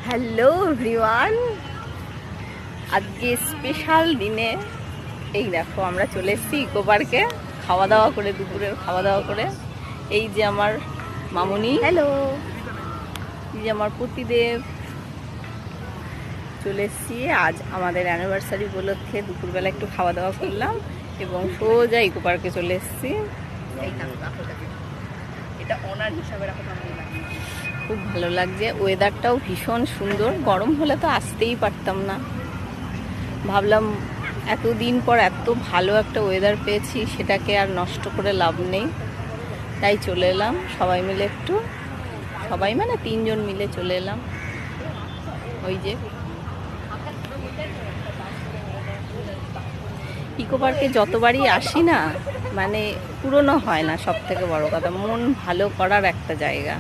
Hello everyone, আজকে special দিনে এই দেখো আমরা চলে এসেছি ইকো পার্কে খাওয়া দাওয়া করে, দুপুরের খাওয়া দাওয়া করে। এই যে আমার মামুনি, হ্যালো, এই যে আমার পতিদেব, চলে এসেছি। আজ আমাদের অ্যানিভার্সারি উপলক্ষে দুপুরবেলা একটু খাওয়া দাওয়া করলাম এবং সোজা ইকো পার্কে চলে এসেছি। এটা ওনার হিসাবে রাখো। খুব ভালো লাগছে, ওয়েদারটাও ভীষণ সুন্দর। গরম হলে তো আসতেই পারতাম না, ভাবলাম এতদিন পর এত ভালো একটা ওয়েদার পেয়েছি, সেটাকে আর নষ্ট করে লাভ নেই, তাই চলে এলাম সবাই মিলে। সবাই মানে 3 জন মিলে চলে এলাম। ওই যে ইকো পার্কে যতবারই আসি না, মানে পুরনো হয় না। সব থেকে বড় কথা, মন ভালো করার একটা জায়গা।